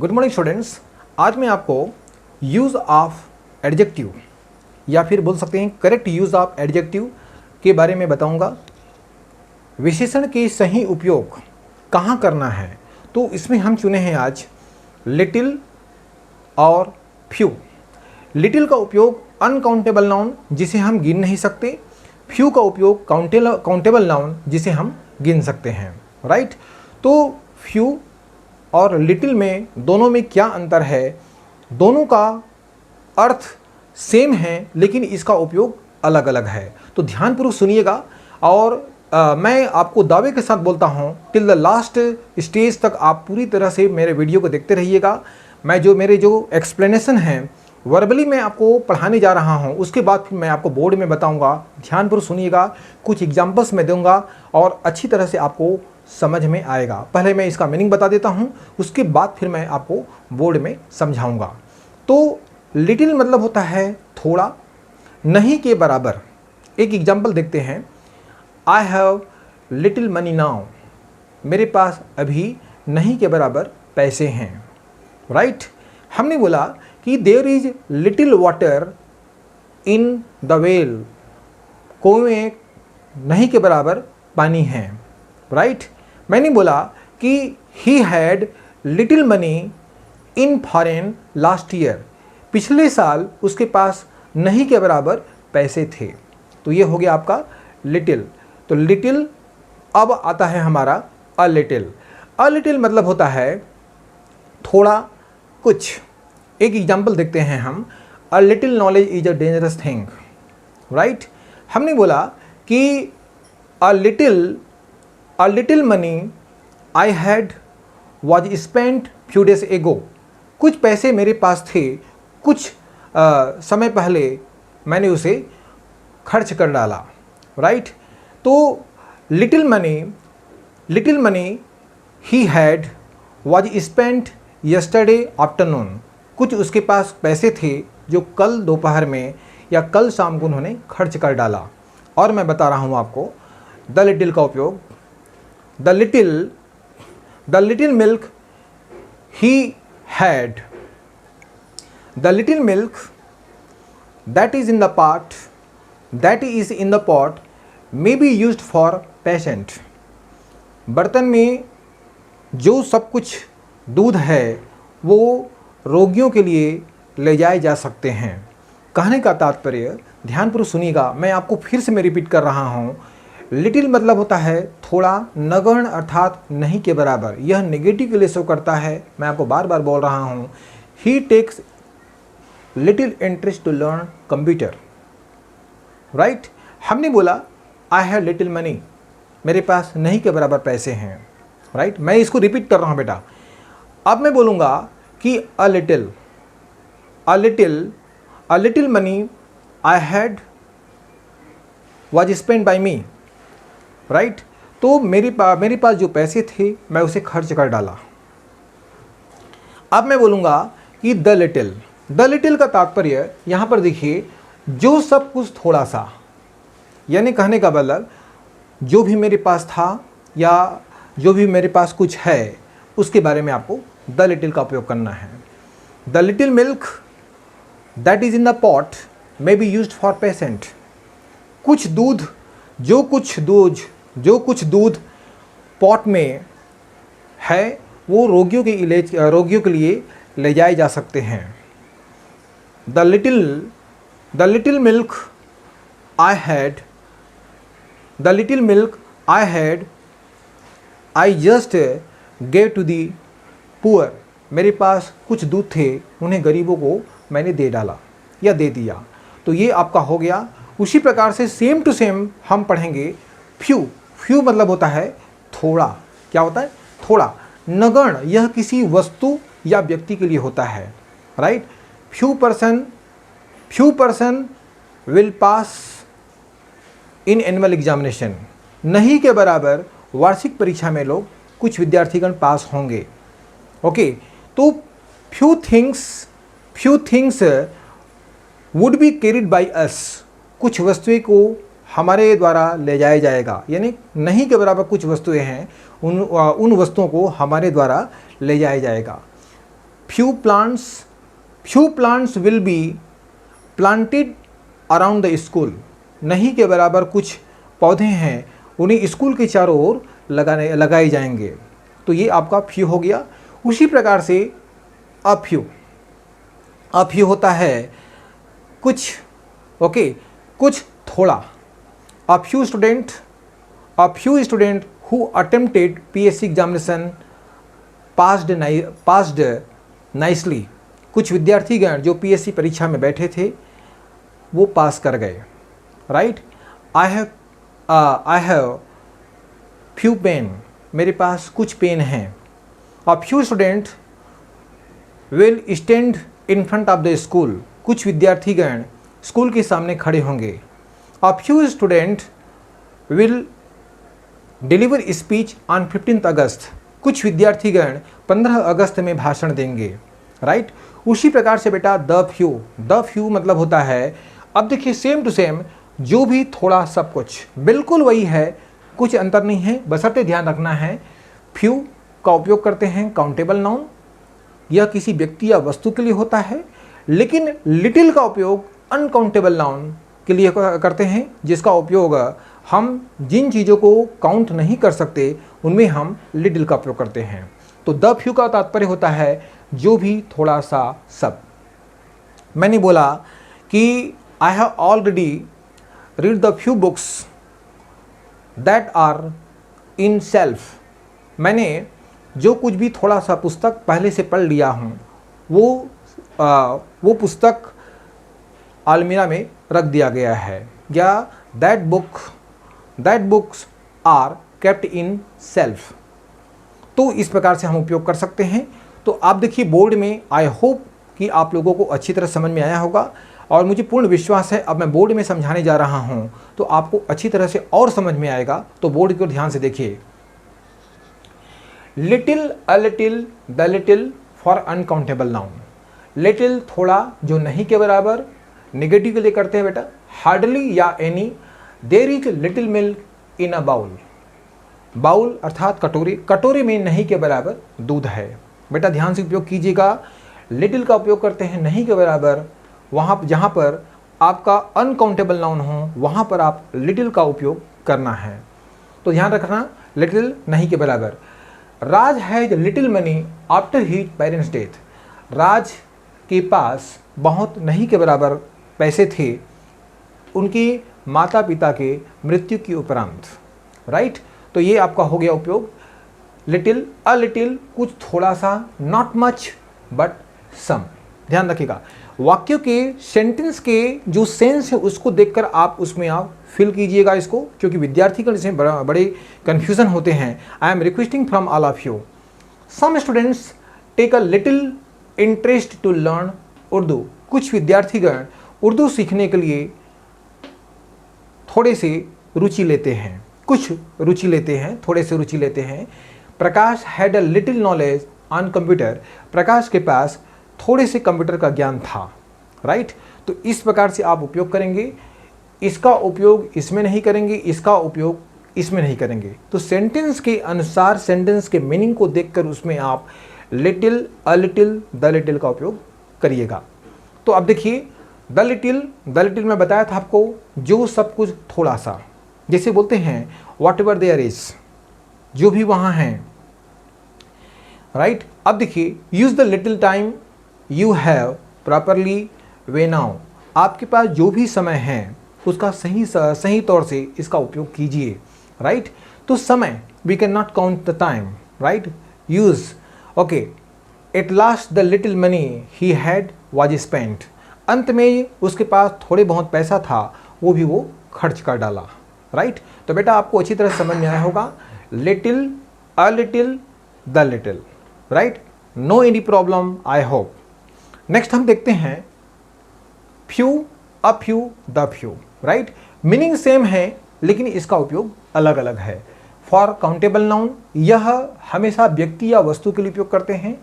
Good morning students. आज मैं आपको यूज़ ऑफ एडजेक्टिव या फिर बोल सकते हैं करेक्ट यूज़ ऑफ एडजेक्टिव के बारे में बताऊंगा। विशेषण के सही उपयोग कहाँ करना है, तो इसमें हम चुने हैं आज लिटिल और फ्यू। लिटिल का उपयोग अनकाउंटेबल नाउन जिसे हम गिन नहीं सकते, फ्यू का उपयोग काउंटेबल नाउन जिसे हम गिन सकते हैं। राइट, तो फ्यू और लिटिल में दोनों में क्या अंतर है? दोनों का अर्थ सेम है लेकिन इसका उपयोग अलग अलग है। तो ध्यानपूर्वक सुनिएगा और मैं आपको दावे के साथ बोलता हूँ टिल द लास्ट स्टेज तक आप पूरी तरह से मेरे वीडियो को देखते रहिएगा। मेरे जो एक्सप्लेनेशन हैं वर्बली मैं आपको पढ़ाने जा रहा हूँ, उसके बाद फिर मैं आपको बोर्ड में बताऊँगा। ध्यानपूर्वक सुनिएगा, कुछ एग्जाम्पल्स मैं दूंगा और अच्छी तरह से आपको समझ में आएगा। पहले मैं इसका मीनिंग बता देता हूँ, उसके बाद फिर मैं आपको बोर्ड में समझाऊंगा। तो लिटिल मतलब होता है थोड़ा, नहीं के बराबर। एक एग्जाम्पल देखते हैं, I have little money now, मेरे पास अभी नहीं के बराबर पैसे हैं। राइट, हमने बोला कि there is little water in the well, कुएं में नहीं के बराबर पानी है। राइट, मैंने बोला कि he had little money in foreign last year, पिछले साल उसके पास नहीं के बराबर पैसे थे। तो ये हो गया आपका लिटिल। तो लिटिल अब आता है हमारा अ लिटिल। अ लिटिल मतलब होता है थोड़ा कुछ। एक एग्जाम्पल देखते हैं हम, अ little knowledge is a dangerous thing. Right, हमने बोला कि a little money I had was spent few days एगो, कुछ पैसे मेरे पास थे, कुछ समय पहले मैंने उसे खर्च कर डाला। राइट, तो little money he had was spent yesterday afternoon, कुछ उसके पास पैसे थे जो कल दोपहर में या कल शाम को उन्होंने खर्च कर डाला। और मैं बता रहा हूँ आपको द लिटिल का उपयोग। The little milk he had, the little milk that is in the pot may be used for patient, बर्तन में जो सब कुछ दूध है वो रोगियों के लिए ले जाए जा सकते हैं। कहने का तात्पर्य ध्यानपूर्वक सुनिएगा, मैं आपको फिर से मैं रिपीट कर रहा हूँ। लिटिल मतलब होता है थोड़ा, नगण्य अर्थात नहीं के बराबर। यह नेगेटिव के लिए शो करता है, मैं आपको बार बार बोल रहा हूँ। He takes little interest to learn computer. Right, हमने बोला आई हैव लिटिल मनी, मेरे पास नहीं के बराबर पैसे हैं। राइट, मैं इसको रिपीट कर रहा हूँ बेटा। अब मैं बोलूँगा कि a little money I had was spend by me. Right, तो मेरे पास जो पैसे थे मैं उसे खर्च कर डाला। अब मैं बोलूँगा कि द लिटिल का तात्पर्य यहाँ पर देखिए, जो सब कुछ थोड़ा सा, यानी कहने का मतलब जो भी मेरे पास था या जो भी मेरे पास कुछ है उसके बारे में आपको द लिटिल का उपयोग करना है। The little milk that is in the pot may be used for patient, कुछ दूध जो कुछ दूध पॉट में है वो रोगियों के लिए ले जाए जा सकते हैं। The little milk I had I just gave to the poor, मेरे पास कुछ दूध थे, उन्हें गरीबों को मैंने दे डाला या दे दिया। तो ये आपका हो गया। उसी प्रकार से सेम टू सेम हम पढ़ेंगे फ्यू मतलब होता है थोड़ा। क्या होता है? थोड़ा। नगण्य, यह किसी वस्तु या व्यक्ति के लिए होता है। Right, few person will pass in annual examination, नहीं के बराबर वार्षिक परीक्षा में लोग कुछ विद्यार्थीगण पास होंगे। ओके, तो few things would be carried by us, कुछ वस्तुएं को हमारे द्वारा ले जाया जाएगा, यानी नहीं के बराबर कुछ वस्तुएं हैं, उन वस्तुओं को हमारे द्वारा ले जाया जाएगा। Few plants will be planted around the school. नहीं के बराबर कुछ पौधे हैं, उन्हें स्कूल के चारों ओर लगाए जाएंगे। तो ये आपका फ्यू हो गया। उसी प्रकार से अ फ्यू होता है कुछ, ओके, कुछ थोड़ा। अ few student who attempted PSC examination passed nicely. कुछ विद्यार्थीगण जो PSC परीक्षा में बैठे थे वो पास कर गए। Right. I have few pen. मेरे पास कुछ पेन हैं। A few student will stand in front of the school. कुछ विद्यार्थीगण स्कूल के सामने खड़े होंगे। A few student will deliver speech on 15 August. कुछ विद्यार्थीगण 15 अगस्त में भाषण देंगे। राइट। उसी प्रकार से बेटा द फ्यू मतलब होता है, अब देखिए सेम टू सेम, जो भी थोड़ा सब कुछ बिल्कुल वही है, कुछ अंतर नहीं है। बशर्ते ध्यान रखना है फ्यू का उपयोग करते हैं काउंटेबल नाउन, यह किसी व्यक्ति या वस्तु के लिए होता है, लेकिन लिटिल का उपयोग अनकाउंटेबल नाउन के लिए करते हैं, जिसका उपयोग हम जिन चीज़ों को काउंट नहीं कर सकते उनमें हम लिटिल का उपयोग करते हैं। तो द फ्यू का तात्पर्य होता है जो भी थोड़ा सा सब। मैंने बोला कि I have already read the few books that are in shelf. मैंने जो कुछ भी थोड़ा सा पुस्तक पहले से पढ़ लिया हूँ वो पुस्तक अलमीरा में रख दिया गया है, या that books are kept in shelf. तो इस प्रकार से हम उपयोग कर सकते हैं। तो आप देखिए बोर्ड में, आई होप कि आप लोगों को अच्छी तरह समझ में आया होगा, और मुझे पूर्ण विश्वास है अब मैं बोर्ड में समझाने जा रहा हूँ तो आपको अच्छी तरह से और समझ में आएगा। तो बोर्ड को ध्यान से देखिए। Little, a little, the little for uncountable noun. Little थोड़ा जो नहीं के बराबर, नेगेटिव के लिए करते हैं बेटा। हार्डली या any. There is little milk in a bowl. Bowl अर्थात कटोरी, कटोरी में नहीं के बराबर दूध है। बेटा ध्यान से उपयोग कीजिएगा। लिटिल का उपयोग करते हैं नहीं के बराबर, वहाँ जहाँ पर आपका अनकाउंटेबल नाउन हो वहाँ पर आप लिटिल का उपयोग करना है। तो ध्यान रखना, लिटिल नहीं के बराबर। Raj has little money after his parents death. Raj के पास बहुत नहीं के बराबर पैसे थे उनके माता पिता के मृत्यु के उपरांत। राइट। तो ये आपका हो गया उपयोग लिटिल, अ लिटिल कुछ थोड़ा सा, नॉट मच बट सम। ध्यान रखिएगा, वाक्य के सेंटेंस के जो सेंस है उसको देखकर आप उसमें आप फिल कीजिएगा इसको, क्योंकि विद्यार्थी का इसमें बड़े कन्फ्यूजन होते हैं। I am requesting from all of you, some students take a little interest to learn Urdu. कुछ विद्यार्थीगण उर्दू सीखने के लिए थोड़े से रुचि लेते हैं, कुछ रुचि लेते हैं, थोड़े से रुचि लेते हैं। Prakash had a little knowledge on computer. Prakash के पास थोड़े से कंप्यूटर का ज्ञान था। राइट। तो इस प्रकार से आप उपयोग करेंगे। इसका उपयोग इसमें नहीं करेंगे, इसका उपयोग इसमें नहीं करेंगे। तो सेंटेंस के अनुसार, सेंटेंस के मीनिंग को देखकर उसमें आप little, a little, the little का उपयोग करिएगा। तो अब देखिए द लिटिल में बताया था आपको जो सब कुछ थोड़ा सा, जैसे बोलते हैं वॉट एवर देयर इज, जो भी वहाँ हैं। राइट। अब देखिए use the little time you have properly way now. आपके पास जो भी समय है उसका सही तौर से इसका उपयोग कीजिए। राइट। तो समय, we can not count the time. Right. Use, okay, at last the little money he had was spent. अंत में उसके पास थोड़े बहुत पैसा था, वो भी वो खर्च कर डाला। राइट। तो बेटा आपको अच्छी तरह समझ में आया होगा little, a little, the little. Right. No any problem, I hope. Next हम देखते हैं few, a few, the few. Right. Meaning same है लेकिन इसका उपयोग अलग अलग है। फॉर काउंटेबल नाउन, यह हमेशा व्यक्ति या वस्तु के लिए उपयोग करते हैं।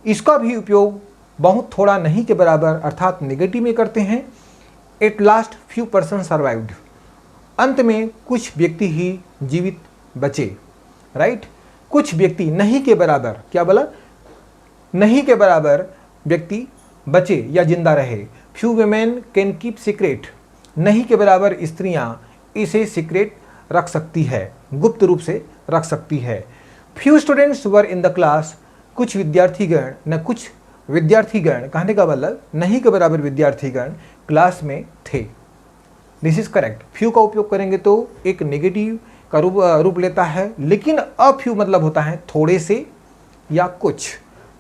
इसका भी उपयोग बहुत थोड़ा नहीं के बराबर अर्थात नेगेटिव में करते हैं। At last few person survived. अंत में कुछ व्यक्ति ही जीवित बचे। राइट। कुछ व्यक्ति नहीं के बराबर, क्या बोला, नहीं के बराबर व्यक्ति बचे या जिंदा रहे। Few women can keep secret, नहीं के बराबर स्त्रियां इसे सीक्रेट रख सकती है, गुप्त रूप से रख सकती है। Few students were in the class, कुछ विद्यार्थीगण न कुछ विद्यार्थीगण, कहने का मतलब नहीं के बराबर विद्यार्थीगण क्लास में थे। This is correct. फ्यू का उपयोग करेंगे तो एक नेगेटिव का रूप लेता है, लेकिन अ फ्यू मतलब होता है थोड़े से या कुछ।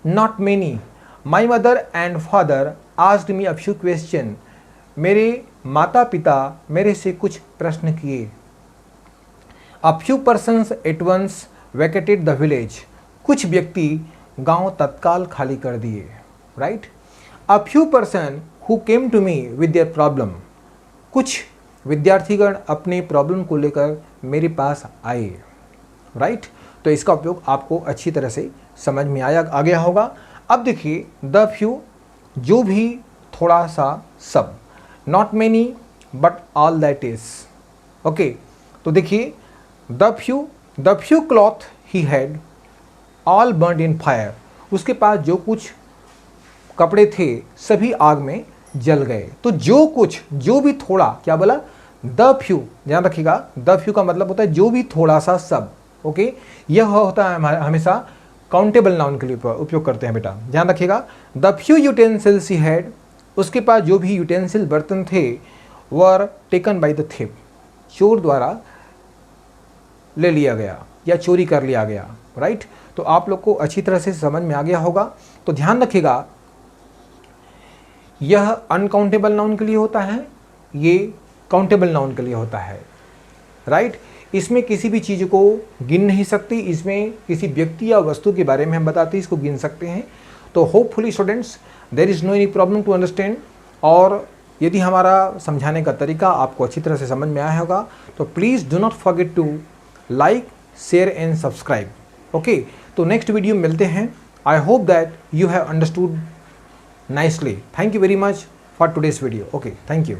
Not many, my mother and father asked me a few question, मेरे माता पिता मेरे से कुछ प्रश्न किए। A few persons at once vacated the village, कुछ व्यक्ति गांव तत्काल खाली कर दिए। Right. A few person who came to me with their problem, कुछ विद्यार्थीगण अपने प्रॉब्लम को लेकर मेरे पास आए। राइट। तो इसका उपयोग आपको अच्छी तरह से समझ में आ गया होगा। अब देखिए द फ्यू, जो भी थोड़ा सा सब, not many but all that is. Okay, तो देखिए the few cloth he had all burned in fire, उसके पास जो कुछ कपड़े थे सभी आग में जल गए। तो जो कुछ, जो भी थोड़ा, क्या बोला? द फ्यू, ध्यान रखिएगा, द फ्यू का मतलब होता है जो भी थोड़ा सा सब। ओके, यह होता है हमेशा काउंटेबल नाउन के लिए उपयोग करते हैं बेटा, ध्यान रखिएगा। The few utensils he had, उसके पास जो भी यूटेंसिल बर्तन थे, वर टेकन बाय द थिप, चोर द्वारा ले लिया गया या चोरी कर लिया गया। राइट। तो आप लोग को अच्छी तरह से समझ में आ गया होगा। तो ध्यान रखिएगा, यह अनकाउंटेबल नाउन के लिए होता है, ये काउंटेबल नाउन के लिए होता है। राइट। इसमें किसी भी चीज़ को गिन नहीं सकती, इसमें किसी व्यक्ति या वस्तु के बारे में हम बताते हैं, इसको गिन सकते हैं। तो hopefully students there is no any problem to understand. और यदि हमारा समझाने का तरीका आपको अच्छी तरह से समझ में आया होगा तो please do not forget to like, share and subscribe. Okay, तो नेक्स्ट वीडियो में मिलते हैं। I hope that you have understood nicely. Thank you very much for today's video. Okay, thank you.